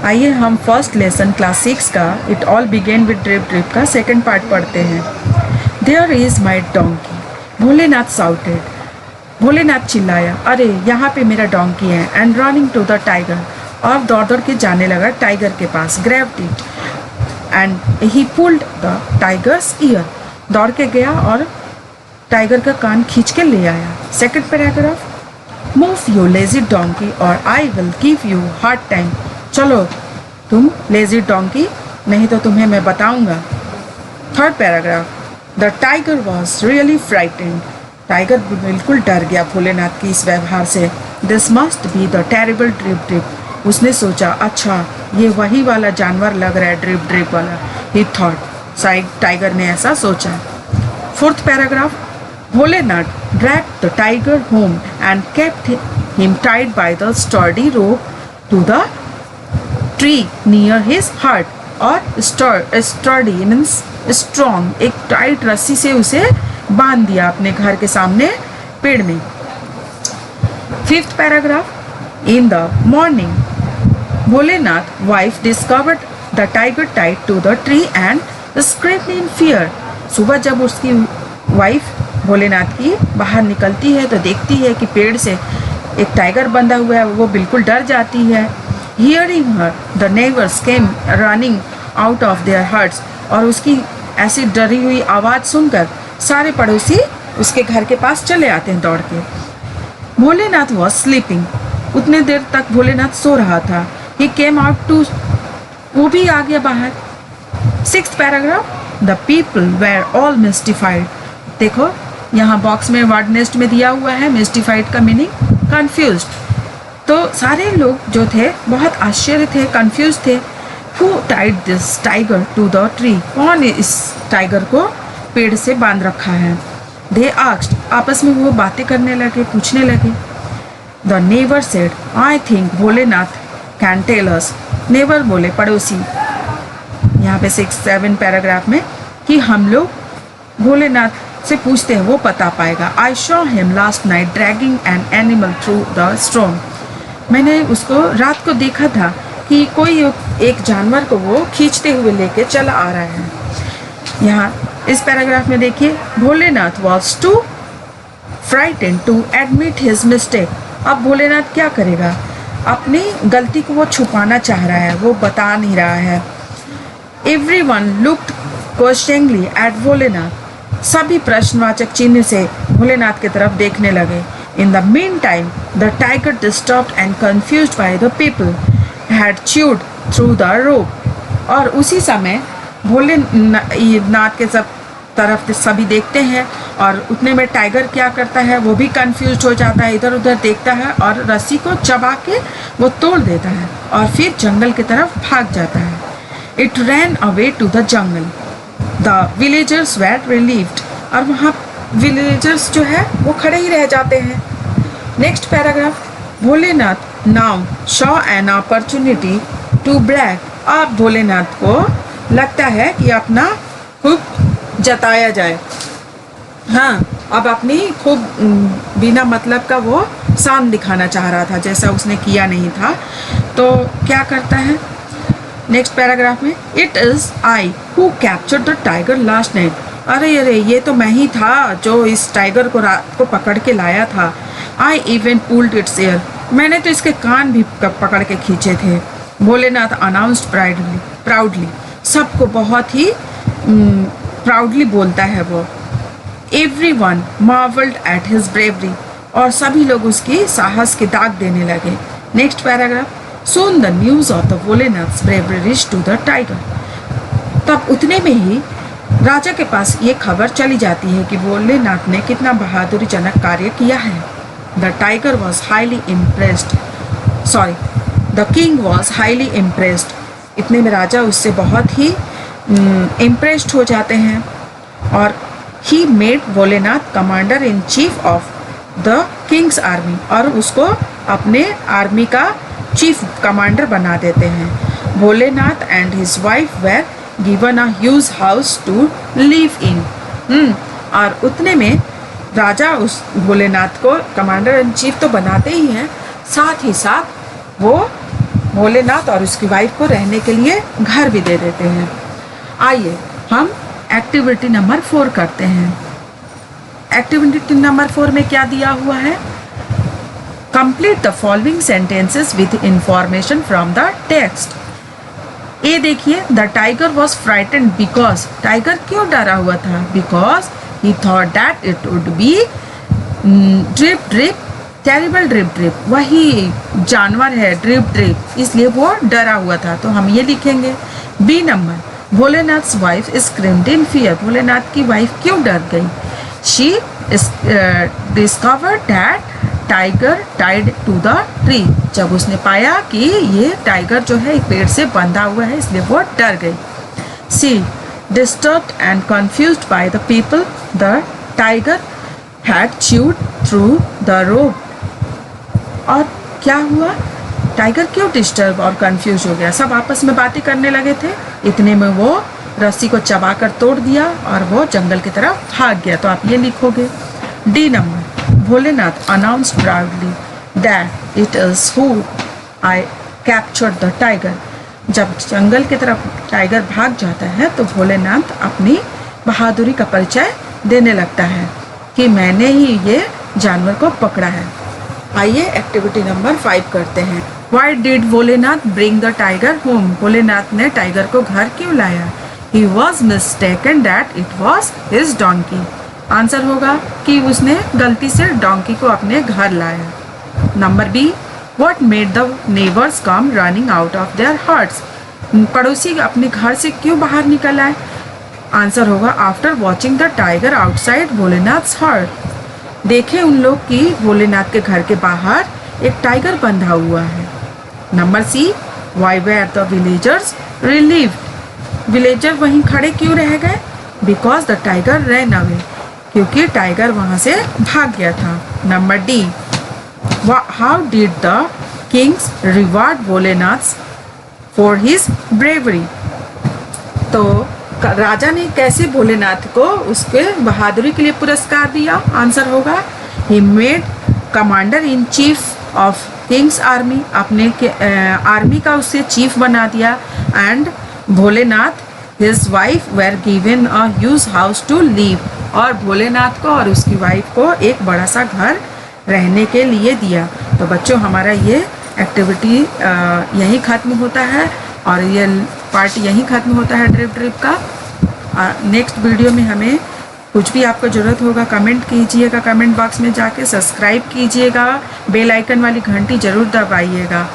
आइए हम first lesson class 6 का it all begin with drip drip का सेकंड पार्ट पढ़ते हैं। There is my donkey, Bholenath shouted, Bholenath चिल्लाया, अरे यहाँ पे मेरा डोंकी है। And running to the tiger, और दौड़ दौड़ के जाने लगा टाइगर के पास। Grabbed it and he pulled the tiger's ear, दौड़ के गया और टाइगर का कान खींच के ले आया। Second paragraph, move you lazy donkey और I will give you hard time, चलो तुम लेजी डोंकी, नहीं तो तुम्हें मैं बताऊंगा। Third paragraph, the tiger was really frightened, tiger बिल्कुल डर गया भोलेनाथ की इस व्यवहार से। This must be the terrible drip drip, उसने सोचा अच्छा ये वही वाला जानवर लग रहा है ड्रिप ड्रिप वाला। ही थॉट, शायद टाइगर ने ऐसा सोचा। Fourth paragraph, Bholenath dragged the tiger home and kept him tied by the sturdy rope to the tree near his heart, और sturdy means strong, एक टाइट रस्सी से उसे बांध दिया अपने घर के सामने पेड़ में। Fifth paragraph, in the morning Bholenath wife discovered the tiger tied to the tree and screamed in fear, सुबह जब उसकी वाइफ भोलेनाथ की बाहर निकलती है तो देखती है कि पेड़ से एक टाइगर बंधा हुआ है, वो बिल्कुल डर जाती है। Hearing her the neighbours came running out of their huts, और उसकी ऐसी डरी हुई आवाज़ सुनकर सारे पड़ोसी उसके घर के पास चले आते हैं दौड़ के। भोलेनाथ वॉज स्लीपिंग, उतने देर तक भोलेनाथ सो रहा था। ही केम आउट टू, वो भी आ गया बाहर। Sixth paragraph, the people were all mystified, देखो यहाँ बॉक्स में वर्ड नेस्ट में दिया हुआ है मिस्टिफाइड का मीनिंग कंफ्यूज्ड, तो सारे लोग जो थे बहुत आश्चर्य थे, कंफ्यूज थे। Who tied this tiger to the tree, कौन इस टाइगर को पेड़ से बांध रखा है। दे आस्क्ड, आपस में वो बातें करने लगे, पूछने लगे। The neighbour said, I think Bholenath can tell us, neighbour बोले पड़ोसी यहाँ पे 6-7 पैराग्राफ में कि हम लोग भोलेनाथ से पूछते हैं, वो बता पाएगा। I saw him last night dragging an animal through the storm, मैंने उसको रात को देखा था कि कोई एक जानवर को वो खींचते हुए लेके चला आ रहा है। यहाँ इस पैराग्राफ में देखिए, Bholenath was too frightened to admit his mistake, अब भोलेनाथ क्या करेगा, अपनी गलती को वो छुपाना चाह रहा है, वो बता नहीं रहा है। Everyone looked questioningly eight Bholenath, सभी प्रश्नवाचक चिन्ह से भोलेनाथ की तरफ देखने लगे। In the mean time the tiger disturbed and confused by the people had chewed through the rope, और उसी समय भोलेनाथ के सब तरफ सभी देखते हैं, और उतने में टाइगर क्या करता है, वो भी कंफ्यूज हो जाता है, इधर उधर देखता है और रस्सी को चबा के वो तोड़ देता है और फिर जंगल की तरफ भाग जाता है। It ran away to the jungle, the villagers were relieved, और वहाँ विलेजर्स जो है वो खड़े ही रह जाते हैं। Next paragraph, Bholenath now saw an opportunity to brag, अब भोलेनाथ को लगता है कि अपना खूब जताया जाए, हाँ अब अपनी खूब बिना मतलब का वो शान दिखाना चाह रहा था, जैसा उसने किया नहीं था। तो क्या करता है नेक्स्ट पैराग्राफ में, it is I who captured the tiger last night, अरे अरे ये तो मैं ही था जो इस टाइगर को रात को पकड़ के लाया था। I even pulled it's year, मैंने तो इसके कान भी पकड़ के खींचे थे। भोलेनाथ अनाउंस्ड प्राउडली, सबको बहुत ही प्राउडली बोलता है वो। एवरीवन मार्वल्ड एट हिज ब्रेवरी, और सभी लोग उसकी साहस की दाग देने लगे। Next paragraph, soon the news of the Bholenath's bravery reached to the tiger, तब उतने में ही राजा के पास ये खबर चली जाती है कि भोलेनाथ ने कितना बहादुरीजनक कार्य किया है। The tiger was highly impressed, the king was highly impressed, इतने में राजा उससे बहुत ही इम्प्रेस्ड हो जाते हैं, और he made Bholenath commander in chief of the Kings army, और उसको अपने आर्मी का चीफ कमांडर बना देते हैं। Bholenath and his wife were given a huge house to live in, और उतने में राजा उस भोलेनाथ को कमांडर इन चीफ तो बनाते ही हैं, साथ ही साथ वो भोलेनाथ और उसकी वाइफ को रहने के लिए घर भी दे देते हैं। आइए हम एक्टिविटी नंबर 4 करते हैं। एक्टिविटी नंबर 4 में क्या दिया हुआ है? Complete the following sentences with information from the text. A देखिए, the tiger was frightened because, tiger क्यों डरा हुआ था? Because he thought that it would be drip drip terrible drip drip, वही जानवर है ड्रिप ड्रिप, इसलिए वो डरा हुआ था। तो हम ये लिखेंगे। B number, Bholenath's wife screamed in fear, Bholenath की वाइफ क्यों डर गई? She discovered that tiger tied to the tree, जब उसने पाया कि ये टाइगर जो है एक पेड़ से बंधा हुआ है, इसलिए वो डर गई। C disturbed and confused by the people, the tiger had chewed through the rope, और क्या हुआ? टाइगर क्यों डिस्टर्ब और कंफ्यूज हो गया? सब आपस में बातें करने लगे थे, इतने में वो रस्सी को चबाकर तोड़ दिया और वो जंगल की तरफ भाग गया। तो आप ये लिखोगे। D number, Bholenath announced proudly that it is who I captured the tiger, जब जंगल की तरफ टाइगर भाग जाता है तो भोलेनाथ अपनी बहादुरी का परिचय देने लगता है कि मैंने ही ये जानवर को पकड़ा है। आइए एक्टिविटी नंबर 5 करते हैं। Why did Bholenath bring the tiger home? Bholenath ने टाइगर को घर क्यों लाया? He was mistaken that it was his donkey. Answer होगा कि उसने गलती से डोंकी को अपने घर लाया। Number B, What made the neighbors come running out of their huts? पड़ोसी अपने घर से क्यों बाहर निकल आए? आंसर होगा after watching the tiger outside Bholenath's hut, देखे उन लोग कि भोलेनाथ के घर के बाहर एक टाइगर बंधा हुआ है। Number C, why were the villagers relieved, villager वहीं खड़े क्यों रह गए? Because the tiger ran away, क्योंकि टाइगर वहां से भाग गया था। Number D, how did the kings reward Bholenath for his bravery, तो राजा ने कैसे भोलेनाथ को उसके बहादुरी के लिए पुरस्कार दिया? आंसर होगा he made commander in chief of king's army, अपने आर्मी का उससे चीफ बना दिया। And Bholenath his wife were given a huge house to live, और भोलेनाथ को और उसकी वाइफ को एक बड़ा सा घर रहने के लिए दिया। तो बच्चों, हमारा ये एक्टिविटी यहीं ख़त्म होता है और ये पार्ट यहीं ख़त्म होता है ड्रिप ड्रिप का। नेक्स्ट वीडियो में हमें कुछ भी आपको ज़रूरत होगा कमेंट कीजिएगा, कमेंट बॉक्स में जाके सब्सक्राइब कीजिएगा, बेल आइकन वाली घंटी ज़रूर दबाइएगा।